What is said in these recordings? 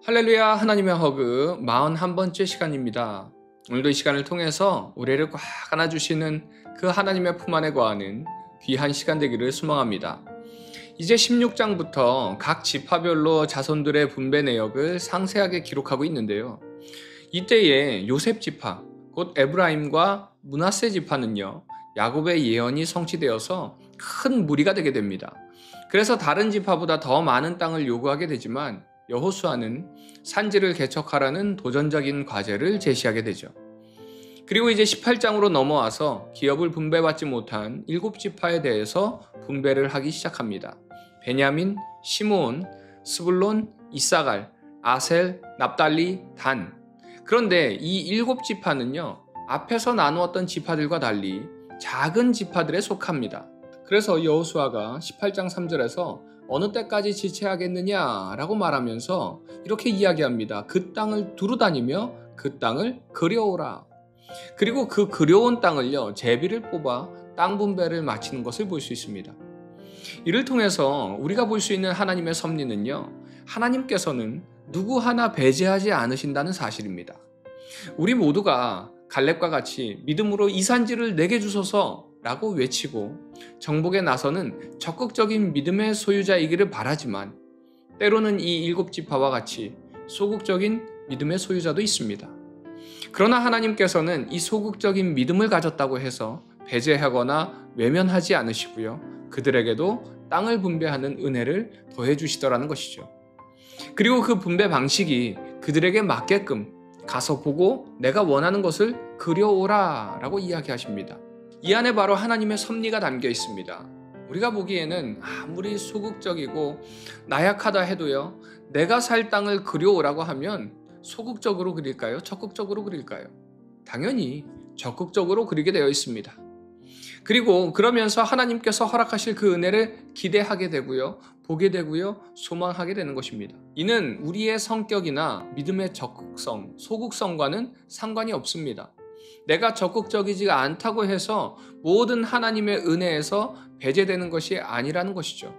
할렐루야, 하나님의 허그 41번째 시간입니다. 오늘도 이 시간을 통해서 우리를 꽉 안아주시는 그 하나님의 품 안에 거하는 귀한 시간 되기를 소망합니다. 이제 16장부터 각 지파별로 자손들의 분배 내역을 상세하게 기록하고 있는데요. 이때에 요셉 지파, 곧 에브라임과 므낫세 지파는요, 야곱의 예언이 성취되어서 큰 무리가 되게 됩니다. 그래서 다른 지파보다 더 많은 땅을 요구하게 되지만 여호수아는 산지를 개척하라는 도전적인 과제를 제시하게 되죠. 그리고 이제 18장으로 넘어와서 기업을 분배받지 못한 7지파에 대해서 분배를 하기 시작합니다. 베냐민, 시므온, 스불론, 이사갈, 아셀, 납달리, 단. 그런데 이 7지파는요, 앞에서 나누었던 지파들과 달리 작은 지파들에 속합니다. 그래서 여호수아가 18장 3절에서 어느 때까지 지체하겠느냐라고 말하면서 이렇게 이야기합니다. 그 땅을 두루 다니며 그 땅을 그려오라. 그리고 그 그려온 땅을요, 제비를 뽑아 땅 분배를 마치는 것을 볼 수 있습니다. 이를 통해서 우리가 볼 수 있는 하나님의 섭리는요, 하나님께서는 누구 하나 배제하지 않으신다는 사실입니다. 우리 모두가 갈렙과 같이 믿음으로 이 산지를 내게 주소서 라고 외치고 정복에 나서는 적극적인 믿음의 소유자이기를 바라지만 때로는 이 7지파와 같이 소극적인 믿음의 소유자도 있습니다. 그러나 하나님께서는 이 소극적인 믿음을 가졌다고 해서 배제하거나 외면하지 않으시고요. 그들에게도 땅을 분배하는 은혜를 더해 주시더라는 것이죠. 그리고 그 분배 방식이 그들에게 맞게끔 가서 보고 내가 원하는 것을 그려오라 라고 이야기하십니다. 이 안에 바로 하나님의 섭리가 담겨 있습니다. 우리가 보기에는 아무리 소극적이고 나약하다 해도요, 내가 살 땅을 그려오라고 하면 소극적으로 그릴까요? 적극적으로 그릴까요? 당연히 적극적으로 그리게 되어 있습니다. 그리고 그러면서 하나님께서 허락하실 그 은혜를 기대하게 되고요, 보게 되고요, 소망하게 되는 것입니다. 이는 우리의 성격이나 믿음의 적극성, 소극성과는 상관이 없습니다. 내가 적극적이지 않다고 해서 모든 하나님의 은혜에서 배제되는 것이 아니라는 것이죠.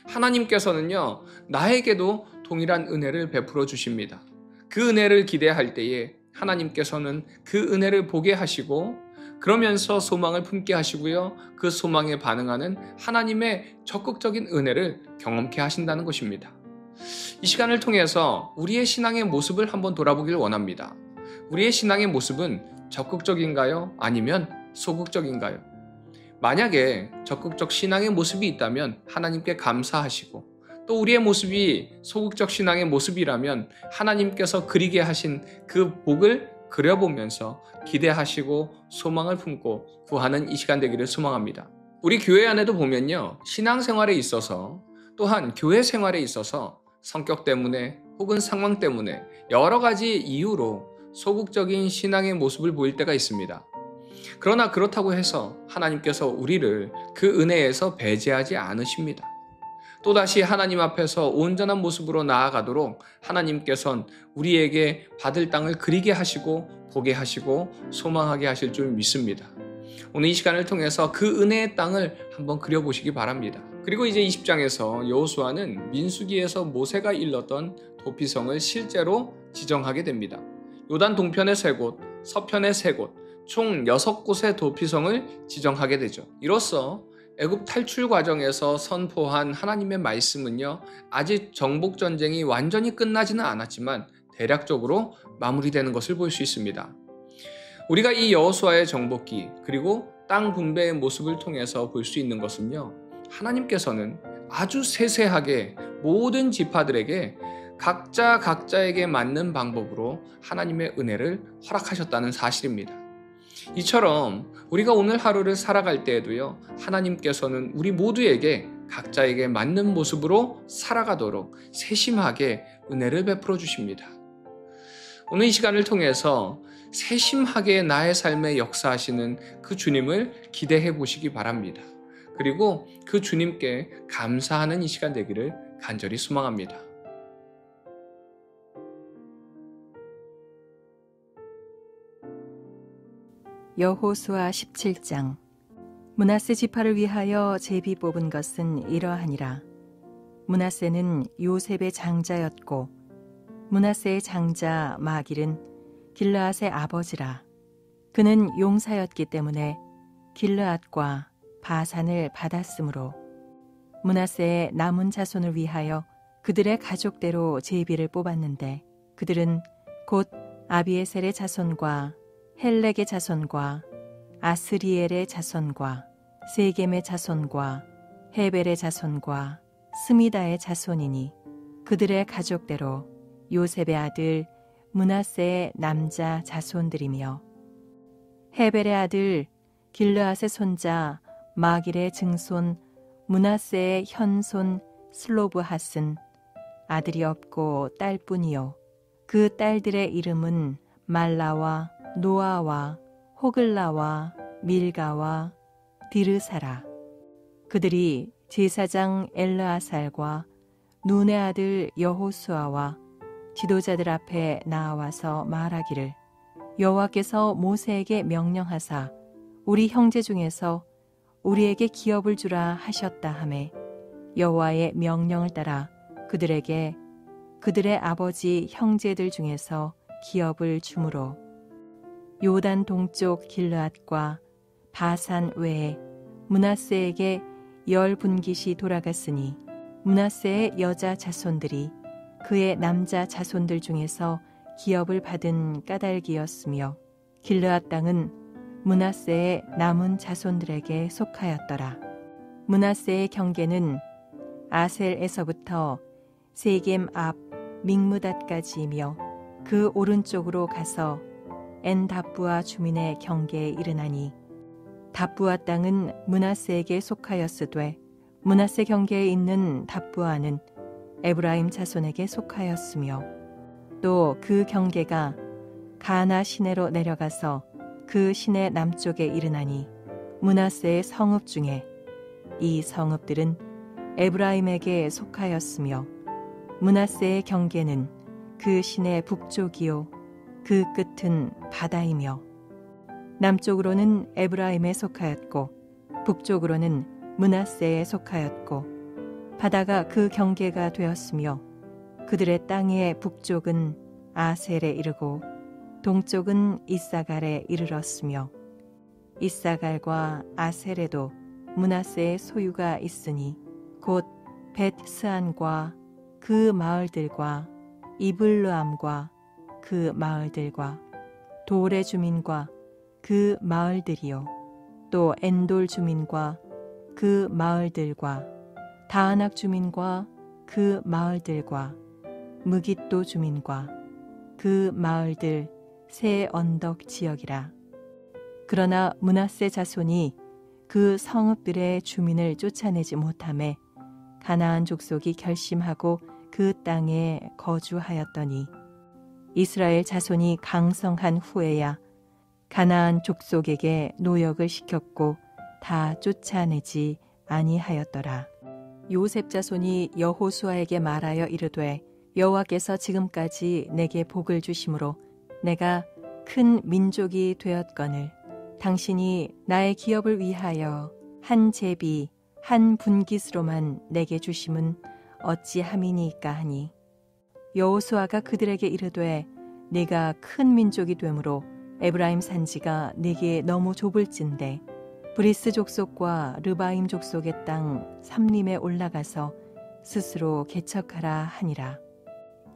하나님께서는요, 나에게도 동일한 은혜를 베풀어 주십니다. 그 은혜를 기대할 때에 하나님께서는 그 은혜를 보게 하시고 그러면서 소망을 품게 하시고요, 그 소망에 반응하는 하나님의 적극적인 은혜를 경험케 하신다는 것입니다. 이 시간을 통해서 우리의 신앙의 모습을 한번 돌아보길 원합니다. 우리의 신앙의 모습은 적극적인가요? 아니면 소극적인가요? 만약에 적극적 신앙의 모습이 있다면 하나님께 감사하시고, 또 우리의 모습이 소극적 신앙의 모습이라면 하나님께서 그리게 하신 그 복을 그려보면서 기대하시고 소망을 품고 구하는 이 시간 되기를 소망합니다. 우리 교회 안에도 보면요, 신앙생활에 있어서 또한 교회 생활에 있어서 성격 때문에 혹은 상황 때문에 여러 가지 이유로 소극적인 신앙의 모습을 보일 때가 있습니다. 그러나 그렇다고 해서 하나님께서 우리를 그 은혜에서 배제하지 않으십니다. 또다시 하나님 앞에서 온전한 모습으로 나아가도록 하나님께서는 우리에게 받을 땅을 그리게 하시고 보게 하시고 소망하게 하실 줄 믿습니다. 오늘 이 시간을 통해서 그 은혜의 땅을 한번 그려보시기 바랍니다. 그리고 이제 20장에서 여호수아는 민수기에서 모세가 일렀던 도피성을 실제로 지정하게 됩니다. 요단 동편의 3곳, 서편의 3곳, 총 6곳의 도피성을 지정하게 되죠. 이로써 애굽 탈출 과정에서 선포한 하나님의 말씀은요, 아직 정복 전쟁이 완전히 끝나지는 않았지만 대략적으로 마무리되는 것을 볼 수 있습니다. 우리가 이 여호수아의 정복기 그리고 땅 분배의 모습을 통해서 볼 수 있는 것은요, 하나님께서는 아주 세세하게 모든 지파들에게 각자에게 맞는 방법으로 하나님의 은혜를 허락하셨다는 사실입니다. 이처럼 우리가 오늘 하루를 살아갈 때에도요, 하나님께서는 우리 모두에게 각자에게 맞는 모습으로 살아가도록 세심하게 은혜를 베풀어 주십니다. 오늘 이 시간을 통해서 세심하게 나의 삶에 역사하시는 그 주님을 기대해 보시기 바랍니다. 그리고 그 주님께 감사하는 이 시간 되기를 간절히 소망합니다. 여호수아 17장. 므낫세 지파를 위하여 제비 뽑은 것은 이러하니라. 므낫세는 요셉의 장자였고 므낫세의 장자 마길은 길르앗의 아버지라. 그는 용사였기 때문에 길르앗과 바산을 받았으므로 므낫세의 남은 자손을 위하여 그들의 가족대로 제비를 뽑았는데 그들은 곧 아비에셀의 자손과 헬렉의 자손과 아스리엘의 자손과 세겜의 자손과 헤벨의 자손과 스미다의 자손이니 그들의 가족대로 요셉의 아들 므낫세의 남자 자손들이며 헤벨의 아들 길르앗의 손자 마길의 증손 므낫세의 현손 슬로브핫은 아들이 없고 딸뿐이요 그 딸들의 이름은 말라와 노아와 호글라와 밀가와 디르사라. 그들이 제사장 엘르아살과 눈의 아들 여호수아와 지도자들 앞에 나와서 말하기를 여호와께서 모세에게 명령하사 우리 형제 중에서 우리에게 기업을 주라 하셨다 하매 여호와의 명령을 따라 그들에게 그들의 아버지 형제들 중에서 기업을 주므로 요단 동쪽 길르앗과 바산 외에 므낫세에게 10분깃이 돌아갔으니 므낫세의 여자 자손들이 그의 남자 자손들 중에서 기업을 받은 까닭이었으며 길르앗 땅은 므낫세의 남은 자손들에게 속하였더라. 므낫세의 경계는 아셀에서부터 세겜 앞 믹므닷까지이며 그 오른쪽으로 가서 엔다부아 주민의 경계에 이르나니 답부아 땅은 므낫세에게 속하였으되 므낫세 경계에 있는 답부아는 에브라임 자손에게 속하였으며 또 그 경계가 가나 시내로 내려가서 그 시내 남쪽에 이르나니 므낫세의 성읍 중에 이 성읍들은 에브라임에게 속하였으며 므낫세의 경계는 그 시내 북쪽이요 그 끝은 바다이며 남쪽으로는 에브라임에 속하였고 북쪽으로는 므낫세에 속하였고 바다가 그 경계가 되었으며 그들의 땅의 북쪽은 아셀에 이르고 동쪽은 이사갈에 이르렀으며 이사갈과 아셀에도 므낫세의 소유가 있으니 곧 벳스안과 그 마을들과 이블르암과 그 마을들과 돌의 주민과 그 마을들이요 또 엔돌 주민과 그 마을들과 다아낙 주민과 그 마을들과 무깃도 주민과 그 마을들 세 언덕 지역이라. 그러나 므낫세 자손이 그 성읍들의 주민을 쫓아내지 못하매 가나안 족속이 결심하고 그 땅에 거주하였더니 이스라엘 자손이 강성한 후에야 가나안 족속에게 노역을 시켰고 다 쫓아내지 아니하였더라. 요셉 자손이 여호수아에게 말하여 이르되 여호와께서 지금까지 내게 복을 주심으로 내가 큰 민족이 되었거늘 당신이 나의 기업을 위하여 한 제비 한 분깃으로만 내게 주심은 어찌함이니까 하니 여호수아가 그들에게 이르되 네가 큰 민족이 되므로 에브라임 산지가 네게 너무 좁을진대 브리스 족속과 르바임 족속의 땅 삼림에 올라가서 스스로 개척하라 하니라.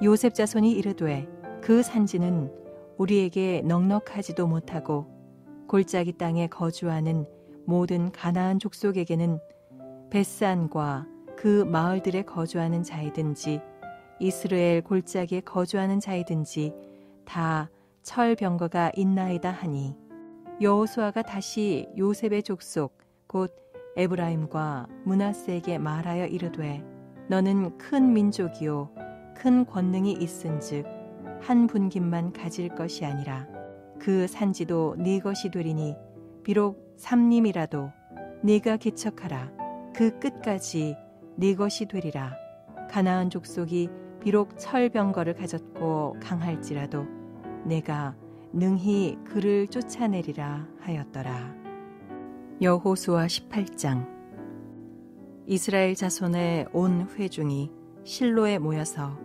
요셉 자손이 이르되 그 산지는 우리에게 넉넉하지도 못하고 골짜기 땅에 거주하는 모든 가나안 족속에게는 벳산과 그 마을들에 거주하는 자이든지 이스라엘 골짜기에 거주하는 자이든지 다 철병거가 있나이다 하니 여호수아가 다시 요셉의 족속 곧 에브라임과 므낫세에게 말하여 이르되 너는 큰 민족이요 큰 권능이 있은즉 한 분깃만 가질 것이 아니라 그 산지도 네 것이 되리니 비록 삼림이라도 네가 개척하라 그 끝까지 네 것이 되리라. 가나안 족속이 비록 철병거를 가졌고 강할지라도 내가 능히 그를 쫓아내리라 하였더라. 여호수아 18장. 이스라엘 자손의 온 회중이 실로에 모여서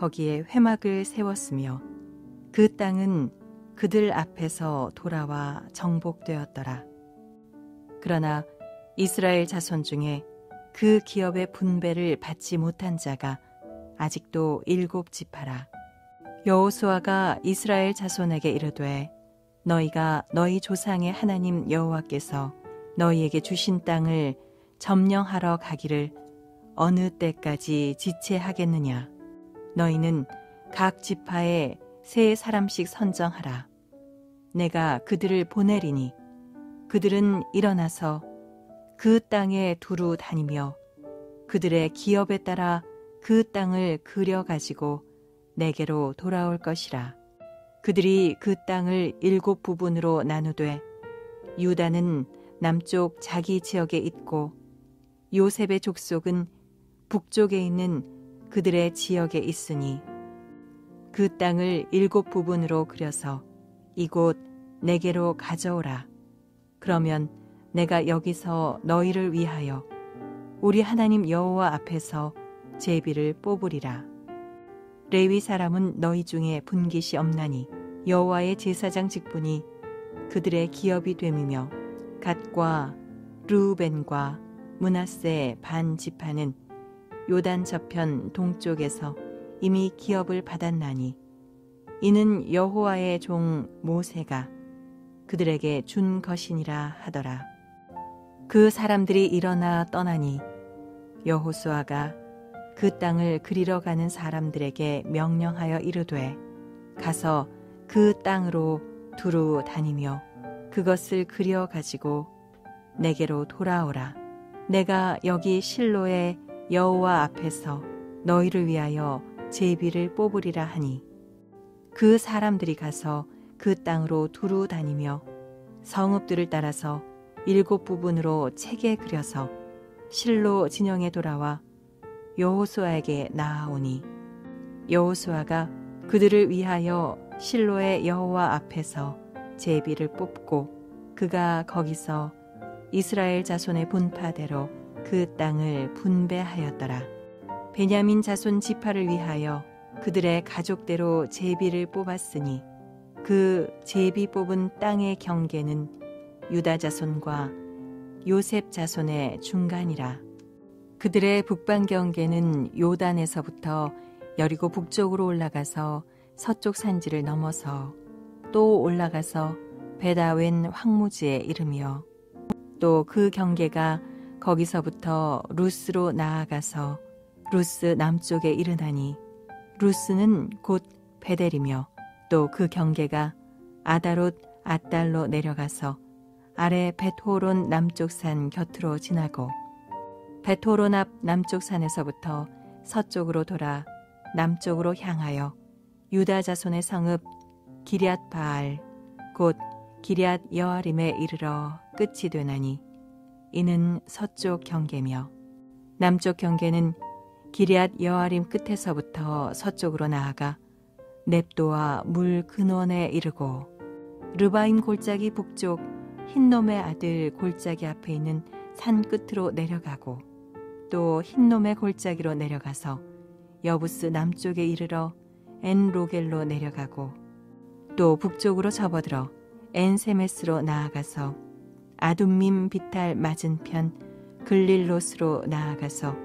거기에 회막을 세웠으며 그 땅은 그들 앞에서 돌아와 정복되었더라. 그러나 이스라엘 자손 중에 그 기업의 분배를 받지 못한 자가 아직도 7지파라. 여호수아가 이스라엘 자손에게 이르되 너희가 너희 조상의 하나님 여호와께서 너희에게 주신 땅을 점령하러 가기를 어느 때까지 지체하겠느냐. 너희는 각 지파에 3사람씩 선정하라. 내가 그들을 보내리니 그들은 일어나서 그 땅에 두루 다니며 그들의 기업에 따라 그 땅을 그려가지고 내게로 돌아올 것이라. 그들이 그 땅을 7부분으로 나누되 유다는 남쪽 자기 지역에 있고 요셉의 족속은 북쪽에 있는 그들의 지역에 있으니 그 땅을 7부분으로 그려서 이곳 내게로 가져오라. 그러면 내가 여기서 너희를 위하여 우리 하나님 여호와 앞에서 제비를 뽑으리라. 레위 사람은 너희 중에 분깃이 없나니 여호와의 제사장 직분이 그들의 기업이 됨이며 갓과 르우벤과 므낫세 반 지파는 요단 저편 동쪽에서 이미 기업을 받았나니 이는 여호와의 종 모세가 그들에게 준 것이니라 하더라. 그 사람들이 일어나 떠나니 여호수아가 그 땅을 그리러 가는 사람들에게 명령하여 이르되 가서 그 땅으로 두루 다니며 그것을 그려 가지고 내게로 돌아오라. 내가 여기 실로의 여호와 앞에서 너희를 위하여 제비를 뽑으리라 하니 그 사람들이 가서 그 땅으로 두루 다니며 성읍들을 따라서 7부분으로 책에 그려서 실로 진영에 돌아와 여호수아에게 나아오니 여호수아가 그들을 위하여 실로의 여호와 앞에서 제비를 뽑고 그가 거기서 이스라엘 자손의 분파대로 그 땅을 분배하였더라. 베냐민 자손 지파를 위하여 그들의 가족대로 제비를 뽑았으니 그 제비 뽑은 땅의 경계는 유다 자손과 요셉 자손의 중간이라. 그들의 북방 경계는 요단에서부터 여리고 북쪽으로 올라가서 서쪽 산지를 넘어서 또 올라가서 베다웬 황무지에 이르며 또 그 경계가 거기서부터 루스로 나아가서 루스 남쪽에 이르나니 루스는 곧 베델이며 또 그 경계가 아다롯 앗달로 내려가서 아래 벳호론 남쪽 산 곁으로 지나고 벳호론 앞 남쪽 산에서부터 서쪽으로 돌아 남쪽으로 향하여 유다 자손의 성읍 기럇 바알 곧 기럇 여아림에 이르러 끝이 되나니 이는 서쪽 경계며 남쪽 경계는 기럇 여아림 끝에서부터 서쪽으로 나아가 넵도와 물 근원에 이르고 르바임 골짜기 북쪽 흰놈의 아들 골짜기 앞에 있는 산 끝으로 내려가고 또 흰놈의 골짜기로 내려가서 여부스 남쪽에 이르러 엔로겔로 내려가고 또 북쪽으로 접어들어 엔세메스로 나아가서 아둠밈 비탈 맞은편 글릴롯으로 나아가서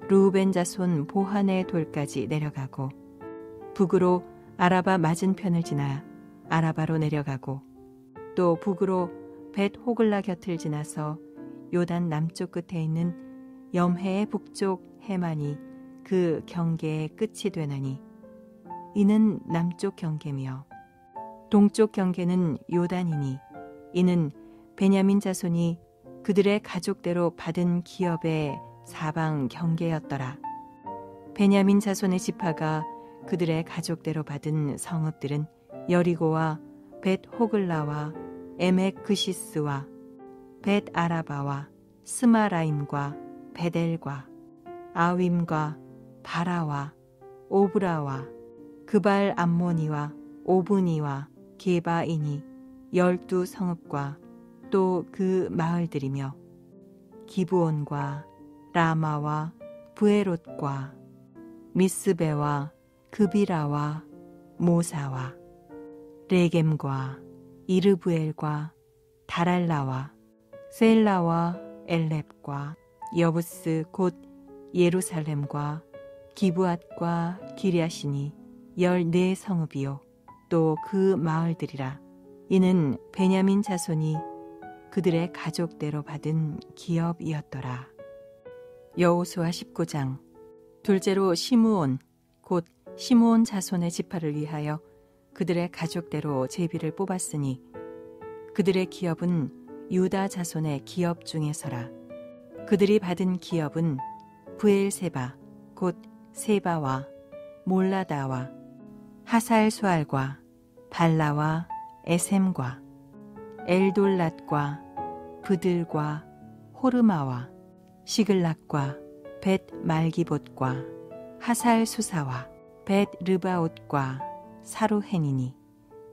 루벤 자손 보한의 돌까지 내려가고 북으로 아라바 맞은편을 지나 아라바로 내려가고 또 북으로 벳 호글라 곁을 지나서 요단 남쪽 끝에 있는 염해의 북쪽 해만이 그 경계의 끝이 되나니 이는 남쪽 경계며 동쪽 경계는 요단이니 이는 베냐민 자손이 그들의 가족대로 받은 기업의 사방 경계였더라. 베냐민 자손의 지파가 그들의 가족대로 받은 성읍들은 여리고와 벳 호글라와 에멕 그시스와 벳 아라바와 스마라임과 베델과 아윈과 바라와 오브라와 그발 암모니와 오브니와 게바이니 12성읍과 또 그 마을들이며 기브온과 라마와 부에롯과 미스베와 그비라와 모사와 레겜과 이르부엘과 다랄라와 셀라와 엘렙과 여부스 곧 예루살렘과 기브앗과 기랴시니 14성읍이요 또 그 마을들이라. 이는 베냐민 자손이 그들의 가족대로 받은 기업이었더라. 여호수아 19장. 둘째로 시므온 곧 시므온 자손의 지파를 위하여 그들의 가족대로 제비를 뽑았으니 그들의 기업은 유다 자손의 기업 중에서라. 그들이 받은 기업은 브엘세바 곧 세바와 몰라다와 하살수알과 발라와 에셈과 엘돌랏과 브들과 호르마와 시글락과 벳 말기봇과 하살수사와 벳 르바옷과 사루헨이니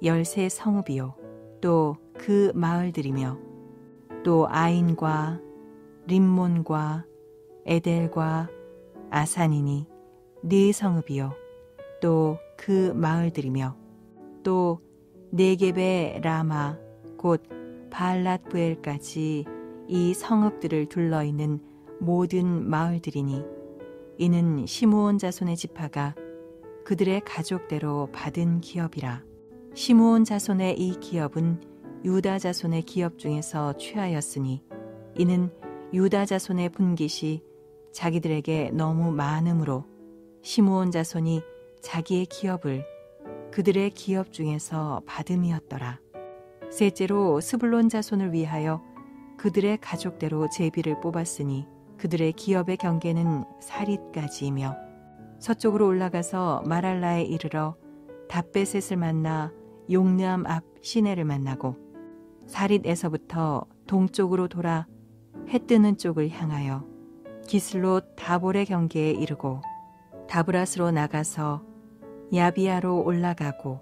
13성읍이요 또 그 마을들이며 또 아인과 림몬과 에델과 아산이니 4성읍이요 또 그 마을들이며 또 네겝의 라마 곧 발랏부엘까지 이 성읍들을 둘러있는 모든 마을들이니 이는 시므온 자손의 지파가 그들의 가족대로 받은 기업이라. 시므온 자손의 이 기업은 유다 자손의 기업 중에서 취하였으니 이는 유다 자손의 분깃이 자기들에게 너무 많으므로 시므온 자손이 자기의 기업을 그들의 기업 중에서 받음이었더라. 셋째로 스불론 자손을 위하여 그들의 가족대로 제비를 뽑았으니 그들의 기업의 경계는 사릿까지이며 서쪽으로 올라가서 마랄라에 이르러 답베셋을 만나 용르암 앞 시내를 만나고 사릿에서부터 동쪽으로 돌아 해 뜨는 쪽을 향하여 기슬롯 다볼의 경계에 이르고 다브라스로 나가서 야비아로 올라가고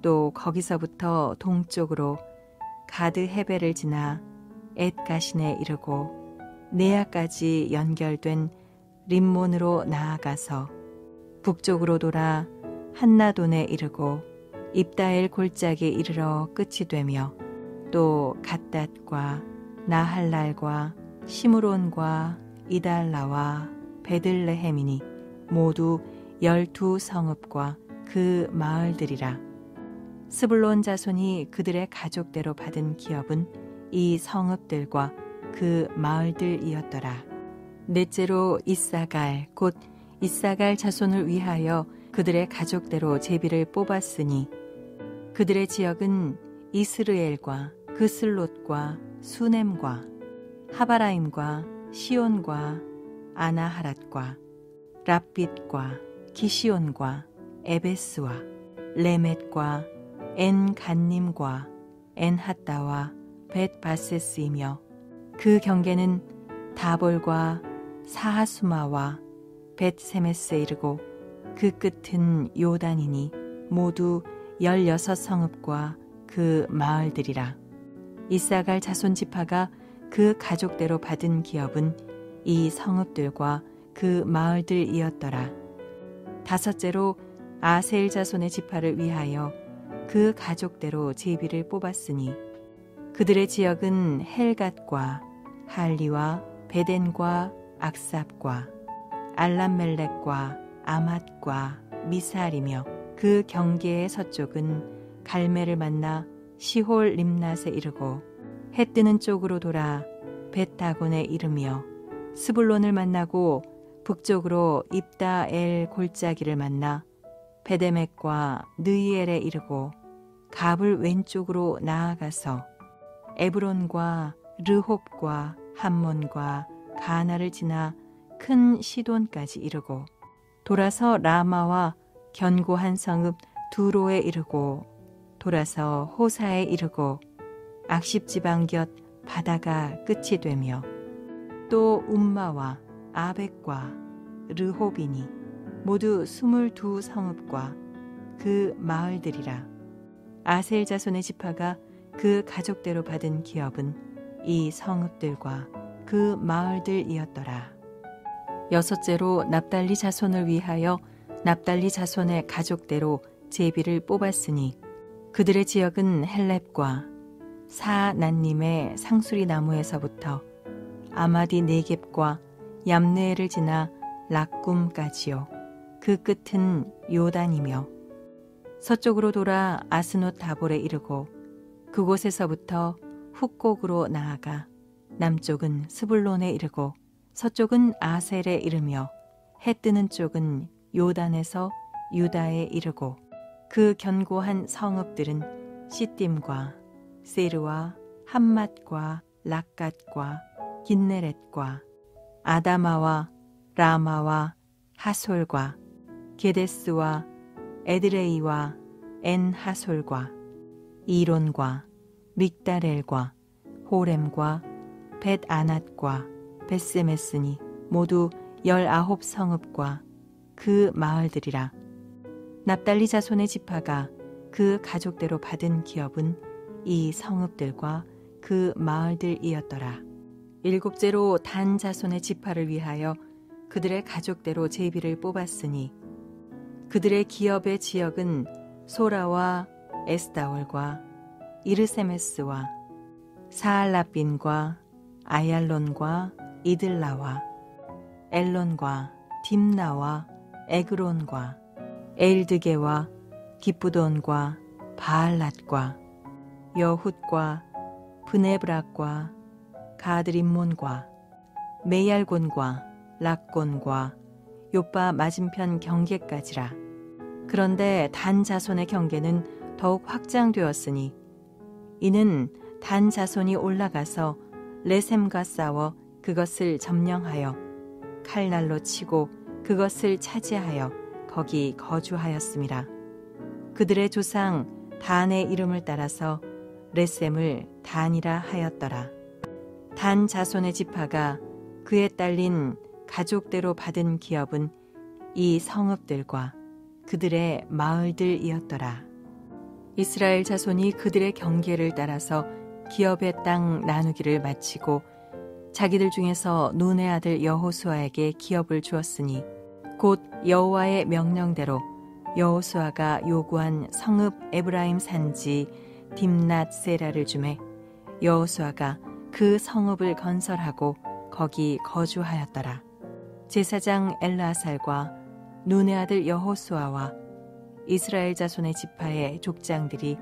또 거기서부터 동쪽으로 가드 헤벨을 지나 엣가신에 이르고 네아까지 연결된 림몬으로 나아가서 북쪽으로 돌아 한나돈에 이르고 입다엘 골짜기에 이르러 끝이 되며 또 갓닷과 나할랄과 시므론과 이달라와 베들레헴이니 모두 12성읍과 그 마을들이라. 스불론 자손이 그들의 가족대로 받은 기업은 이 성읍들과 그 마을들이었더라. 넷째로 이사갈 곧 이사갈 자손을 위하여 그들의 가족대로 제비를 뽑았으니 그들의 지역은 이스르엘과 그슬롯과 수넴과 하바라임과 시온과 아나하랏과 랍빗과 기시온과 에베스와 레멧과 엔간님과 엔핫다와 벳바세스이며 그 경계는 다볼과 사하수마와 벳세메스에 이르고 그 끝은 요단이니 모두 16성읍과 그 마을들이라. 이사갈 자손 지파가 그 가족대로 받은 기업은 이 성읍들과 그 마을들이었더라. 다섯째로 아셀 자손의 지파를 위하여 그 가족대로 제비를 뽑았으니 그들의 지역은 헬갓과 할리와 베덴과 악삽과 알람멜렉과 아맛과 미살이며 그 경계의 서쪽은 갈멜을 만나 시홀 림낫에 이르고 해 뜨는 쪽으로 돌아 벳다곤에 이르며 스불론을 만나고 북쪽으로 입다엘 골짜기를 만나 베데멕과 느이엘에 이르고 갑을 왼쪽으로 나아가서 에브론과 르홉과 함몬과 가나를 지나 큰 시돈까지 이르고 돌아서 라마와 견고한 성읍 두로에 이르고 돌아서 호사에 이르고 악십 지방 곁 바다가 끝이 되며 또 움마와 아벡과 르홉이니 모두 22성읍과 그 마을들이라. 아셀 자손의 지파가 그 가족대로 받은 기업은 이 성읍들과 그 마을들이었더라. 여섯째로 납달리 자손을 위하여 납달리 자손의 가족대로 제비를 뽑았으니 그들의 지역은 헬렙과 사난님의 상수리 나무에서부터 아마디 네겝과 얌느에를 지나 락굼까지요. 그 끝은 요단이며 서쪽으로 돌아 아스노 다볼에 이르고 그곳에서부터 훅곡으로 나아가 남쪽은 스불론에 이르고 서쪽은 아셀에 이르며 해 뜨는 쪽은 요단에서 유다에 이르고 그 견고한 성읍들은 시딤과 세르와 함맛과 락갓과 긴네렛과 아다마와 라마와 하솔과 게데스와 에드레이와 엔하솔과 이론과 믹다렐과 호렘과 벳아낫과 벳세메스니 모두 19성읍과 그 마을들이라. 납달리 자손의 지파가 그 가족대로 받은 기업은 이 성읍들과 그 마을들이었더라. 일곱째로 단 자손의 지파를 위하여 그들의 가족대로 제비를 뽑았으니 그들의 기업의 지역은 소라와 에스다올과 이르세메스와 사알라빈과 아얄론과 이들라와 엘론과 딥나와 에그론과 에일드게와 기쁘돈과 바알랏과 여훗과 브네브락과 가드림몬과 메얄곤과 락곤과 요빠 맞은편 경계까지라. 그런데 단 자손의 경계는 더욱 확장되었으니 이는 단 자손이 올라가서 레셈과 싸워 그것을 점령하여 칼날로 치고 그것을 차지하여 거기 거주하였음이라. 그들의 조상 단의 이름을 따라서 레셈을 단이라 하였더라. 단 자손의 지파가 그에 딸린 가족대로 받은 기업은 이 성읍들과 그들의 마을들이었더라. 이스라엘 자손이 그들의 경계를 따라서 기업의 땅 나누기를 마치고 자기들 중에서 눈의 아들 여호수아에게 기업을 주었으니 곧 여호와의 명령대로 여호수아가 요구한 성읍 에브라임 산지 딥낫 세라를 주매 여호수아가 그 성읍을 건설하고 거기 거주하였더라. 제사장 엘르아살과 눈의 아들 여호수아와 이스라엘 자손의 지파의 족장들이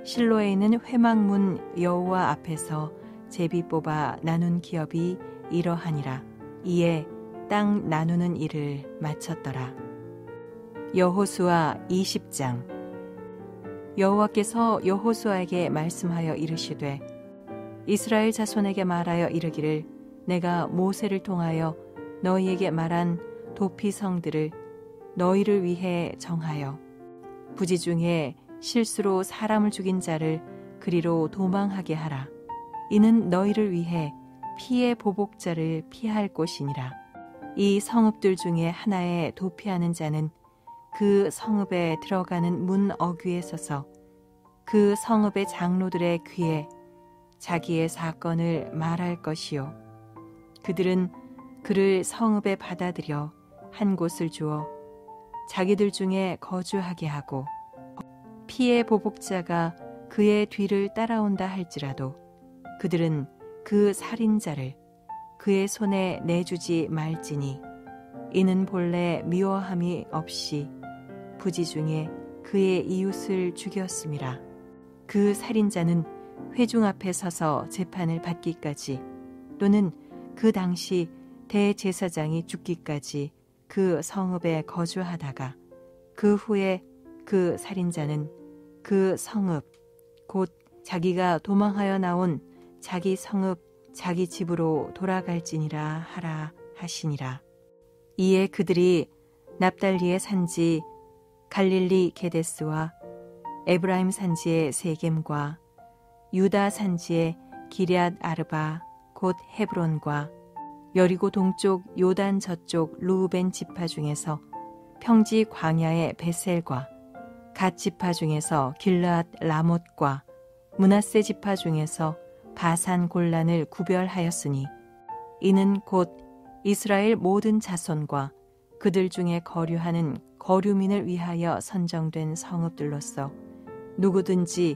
실로에 있는 회막문 여호와 앞에서 제비 뽑아 나눈 기업이 이러하니라. 이에 땅 나누는 일을 마쳤더라. 여호수아 20장. 여호와께서 여호수아에게 말씀하여 이르시되 이스라엘 자손에게 말하여 이르기를 내가 모세를 통하여 너희에게 말한 도피 성들을 너희를 위해 정하여 부지 중에 실수로 사람을 죽인 자를 그리로 도망하게 하라. 이는 너희를 위해 피의 보복자를 피할 곳이니라. 이 성읍들 중에 하나에 도피하는 자는 그 성읍에 들어가는 문 어귀에 서서 그 성읍의 장로들의 귀에 자기의 사건을 말할 것이요. 그들은 그를 성읍에 받아들여 한 곳을 주어 자기들 중에 거주하게 하고 피의 보복자가 그의 뒤를 따라온다 할지라도 그들은 그 살인자를 그의 손에 내주지 말지니 이는 본래 미워함이 없이 부지 중에 그의 이웃을 죽였음이라. 그 살인자는 회중 앞에 서서 재판을 받기까지 또는 그 당시 대제사장이 죽기까지 그 성읍에 거주하다가 그 후에 그 살인자는 그 성읍 곧 자기가 도망하여 나온 자기 성읍 자기 집으로 돌아갈지니라 하라 하시니라. 이에 그들이 납달리의 산지 갈릴리 게데스와 에브라임 산지의 세겜과 유다 산지의 기럇 아르바 곧 헤브론과 여리고 동쪽 요단 저쪽 루벤 지파 중에서 평지 광야의 베셀과 갓 지파 중에서 길르앗 라못과 므낫세 지파 중에서 바산 골란을 구별하였으니 이는 곧 이스라엘 모든 자손과 그들 중에 거류하는 거류민을 위하여 선정된 성읍들로서 누구든지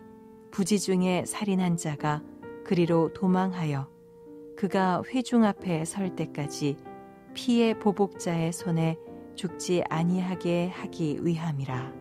부지 중에 살인한 자가 그리로 도망하여 그가 회중 앞에 설 때까지 피의 보복자의 손에 죽지 아니하게 하기 위함이라.